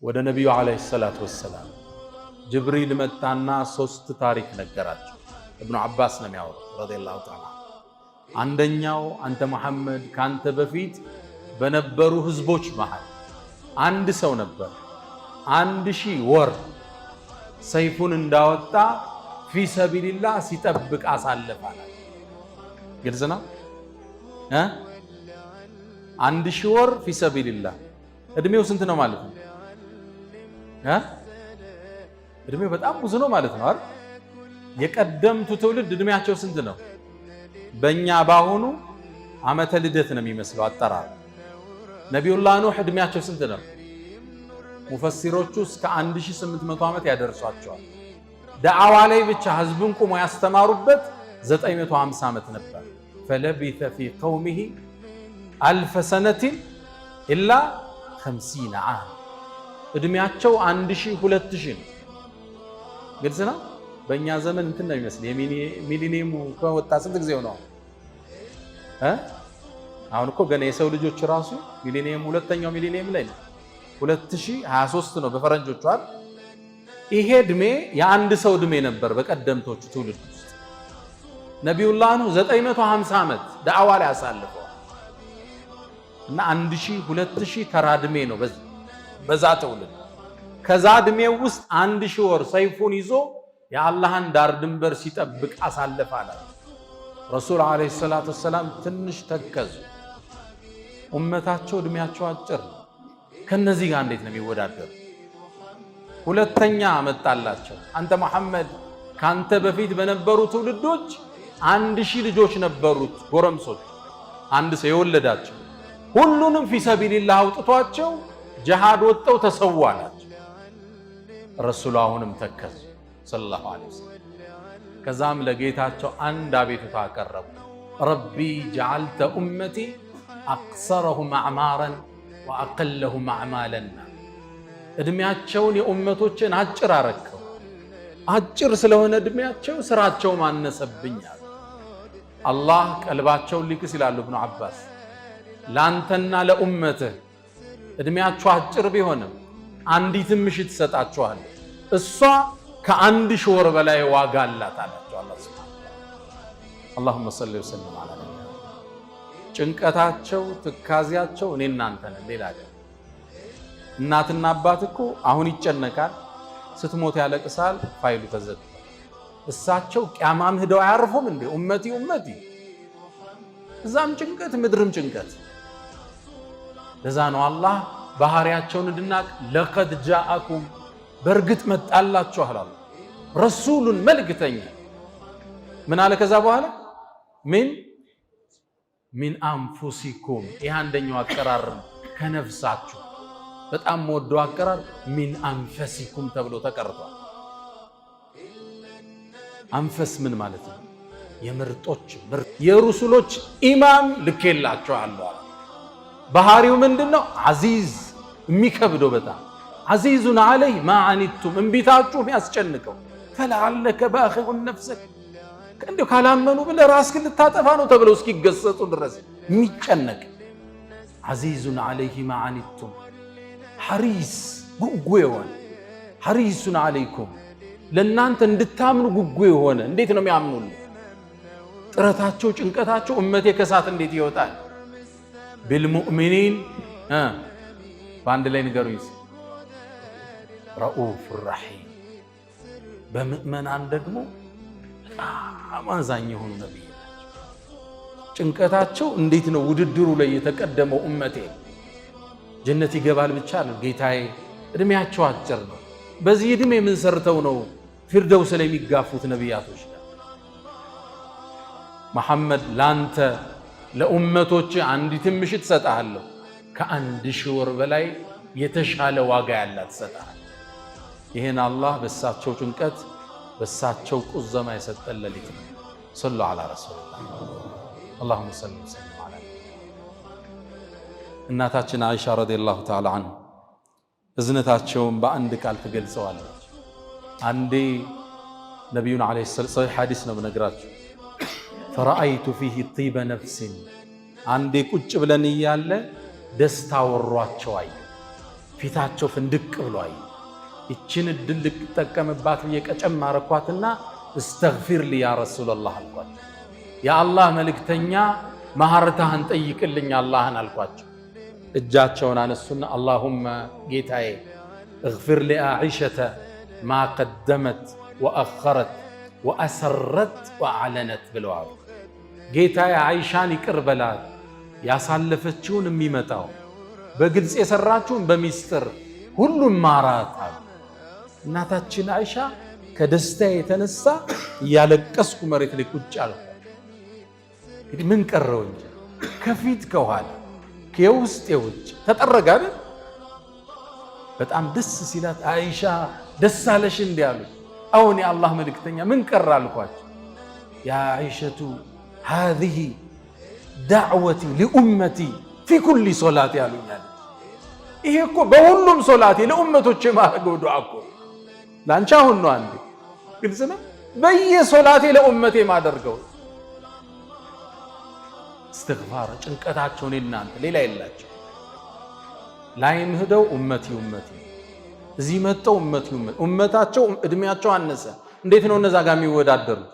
ወደ ነቢዩ ዓለይሂ ሰላቱ ወሰላም ጅብሪል መጣና ሶስት ታሪክ ነገራቸው። ኢብኑ አባስ ነው የሚያወሩት ረዲየላሁ ተዓላ። አንደኛው አንተ መሐመድ ካንተ በፊት በነበሩ ህዝቦች መሃል አንድ ሰው ነበር 1000 ወር ሰይፉን እንዳወጣ ፊ ሰቢልላህ ሲጠብቅ አሳለፋለ። ግልጽ ነው። 1000 ወር ፊ ሰቢልላህ እድሜው ስንት ነው ማለት ነው? እድሜው በጣም ብዙ ነው ማለት ነው አይደል? የቀደምቱ ትውልድ እድሜያቸው ስንት ነው? በእኛ ባሁኑ ዓመተ ልደት ነው የሚመስለው አጠራር። ነቢዩላህ ኑህ እድሜያቸው ስንት ነው? ሙፈሲሮቹ እስከ 1800 ዓመት ያደርሷቸዋል። ዳዕዋ ላይ ብቻ ህዝቡን ቁሞ ያስተማሩበት 950 ዓመት ነበር። ፈለቢተ ፊ ቀውሚሂ አልፈ ሰነቲን ኢላ 50 ዓም። እድሜያቸው 1000 2000 ነው። ግልጽ ነው። በእኛ ዘመን እንትን ነው የሚመስል የሚሊኒየሙ ከወጣ ስንት ጊዜው ነው? አሁን እኮ ገና የሰው ልጆች ራሱ ሚሊኒየም ሁለተኛው ሚሊኒየም ላይ ነው። 2023 ነው በፈረንጆቹ አይደል? ይሄ እድሜ የአንድ ሰው እድሜ ነበር በቀደምቶቹ ትውልድ ውስጥ። ነቢዩላህ ኑህ 950 ዓመት ዳዕዋ ላይ አሳልፈዋል እና 1000 2000 ተራ እድሜ ነው በዛ ትውልድ። ከዛ እድሜው ውስጥ 1000 ወር ሰይፉን ይዞ የአላህን ዳር ድንበር ሲጠብቅ አሳልፋለ። ረሱል ዓለይሂ ሰላቱ ወሰላም ትንሽ ተከዙ። ኡመታቸው እድሜያቸው አጭር ነው። ከነዚህ ጋር እንዴት ነው የሚወዳደሩ? ሁለተኛ መጣላቸው። አንተ መሐመድ ካንተ በፊት በነበሩ ትውልዶች 1000 ልጆች ነበሩት ጎረምሶች፣ አንድ ሰው የወለዳቸው ሁሉንም ፊ ሰቢልላህ አውጥቷቸው ጂሃድ ወጥተው ተሰዋላቸው። ረሱሉ አሁንም ተከዙ ሰለላሁ ዐለይሂ ወሰለም። ከዛም ለጌታቸው አንድ አቤቱታ አቀረቡ። ረቢ ጀዐልተ ኡመቲ አቅሰረሁም አዕማረን ወአቀለሁም አዕማለን። እድሜያቸውን የኡመቶችን አጭር አረከው። አጭር ስለሆነ እድሜያቸው ስራቸው ማነሰብኛል። አላህ ቀልባቸውን ሊክስ ይላሉ ኢብኑ አባስ። ላንተና ለኡመትህ እድሜያቸው አጭር ቢሆንም አንዲትም ምሽት ትሰጣቸዋል፣ እሷ ከ1000 ወር በላይ ዋጋ አላት አላቸው አላህ ሱብሓነሁ ወተዓላ። አላሁመ ሰሊ ወሰለም ዐላ ነቢይና። ጭንቀታቸው ትካዚያቸው እኔ እናንተ ነን፣ ሌላ አይደለም። እናትና አባት እኮ አሁን ይጨነቃል፣ ስትሞት ያለቅሳል፣ ፋይሉ ተዘግቷል። እሳቸው ቂያማም ሄደው አያርፉም እንዴ? ኡመቲ ኡመቲ፣ እዛም ጭንቀት ምድርም ጭንቀት። ለዛ ነው አላህ ባህሪያቸውን እንድናቅ ለቀድ ጃአኩም በእርግጥ መጣላችኋል አሉ ረሱሉን መልእክተኛ። ምን አለ ከዛ በኋላ ሚን አንፉሲኩም። ይህ አንደኛው አቀራር ከነፍሳችሁ። በጣም ወደው አቀራር ሚን አንፈሲኩም ተብሎ ተቀርቷል። አንፈስ ምን ማለት ነው? የምርጦች ምርጥ የሩሱሎች ኢማም ልኬላችኋለሁ አለ። ባህሪው ምንድነው? አዚዝ፣ የሚከብደው በጣም አዚዙን ዐለይህ ማ ዐኒቱም፣ እንቢታችሁ የሚያስጨንቀው። ፈለዐለከ ባኺዑን ነፍሰክ፣ እንዲሁ ካላመኑ ብለህ ራስህን ልታጠፋ ነው ተብለው እስኪገሰጹ ድረስ የሚጨነቅ አዚዙን ዐለይህ ማ ዐኒቱም ሐሪስ፣ ጉጉ የሆነ ሐሪሱን ዐለይኩም፣ ለእናንተ እንድታምኑ ጉጉ የሆነ። እንዴት ነው የሚያምኑልን? ጥረታቸው ጭንቀታቸው እመቴ ከሳት እንዴት ይወጣል? ቢልሙእሚኒን በአንድ ላይ ንገሩኝ፣ ረኡፍ ረሒም። በምእመናን ደግሞ በጣም አዛኝ የሆኑ ነቢይ ናቸው። ጭንቀታቸው እንዴት ነው ውድድሩ ላይ የተቀደመው እመቴ ጀነት ይገባል ብቻ ነው። ጌታዬ እድሜያቸው አጭር ነው። በዚህ እድሜ ምን ሰርተው ነው ፊርደውስ ላይ የሚጋፉት ነቢያቶች? መሐመድ ላንተ ለኡመቶች አንዲትም ምሽት ሰጣለሁ፣ ከ1000 ወር በላይ የተሻለ ዋጋ ያላት ሰጣለሁ። ይሄን አላህ በሳቸው ጭንቀት በሳቸው ቁዘማ የሰጠን ሌሊት ነው። ሰሉ ዐላ ረሱሊላህ አላሁመ ሰሊ ወሰለም ዐላ። እናታችን አይሻ ረዲየላሁ ተዓላ ዐንሃ እዝነታቸውን በአንድ ቃል ትገልጸዋለች። አንዴ ነቢዩን ዐለይሂ ሰላም ሰሒህ ሐዲስ ነው ብነግራችሁ፣ ፈረአይቱ ፊህ ጢበ ነፍሲን፣ አንዴ ቁጭ ብለን እያለ ደስታ ወሯቸው አየ። ፊ ፊታቸው ፍንድቅ ብሎ አየ። ይችን እድል ልጠቀምባት ብዬ ቀጨም አረኳትና እስተግፊር ሊ ያ ረሱለላህ አልኳቸው። የአላህ መልእክተኛ ማህረታህን ጠይቅልኝ አላህን አልኳቸው። እጃቸውን አነሱና አላሁመ ጌታዬ እግፊር ሊአኢሸተ ማ ቀደመት ወአኸረት ወአሰረት ወአዕለነት ብለዋል። ጌታዬ አይሻን ይቅር በላት፣ ያሳለፈችውን የሚመጣው በግልጽ የሰራችውን በሚስጥር ሁሉም ማራት አሉ። እናታችን አይሻ ከደስታ የተነሳ እያለቀስኩ መሬት ላይ ቁጭ አልኩ። እንግዲህ ምን ቀረው እንጂ ከፊት ከኋላ ከውስጥ የውጭ ተጠረገ አይደል? በጣም ደስ ሲላት አይሻ ደስ አለሽ እንዲህ አሉ። አሁን የአላህ መልእክተኛ ምን ቀረ አልኳቸው። ያ አይሸቱ ሃዚህ ዳዕወቲ ሊኡመቲ ፊ ኩሊ ሶላቲ ያሉኛል። ይሄ እኮ በሁሉም ሶላቴ ለኡመቶች የማደርገው ዱዓ እኮ ላንቺ አሁን ነው። አንዴ ግልጽ ነው። በየሶላቴ ለኡመቴ የማደርገው እስትግፋር ጭንቀታቸውን እናንተ ሌላ የላቸው። ላይም ሄደው ኡመቲ ኡመቲ፣ እዚህ መጣው ኡመቲ ኡመታቸው እድሜያቸው አነሰ። እንዴት ነው እነዛ ጋር የሚወዳደሩት?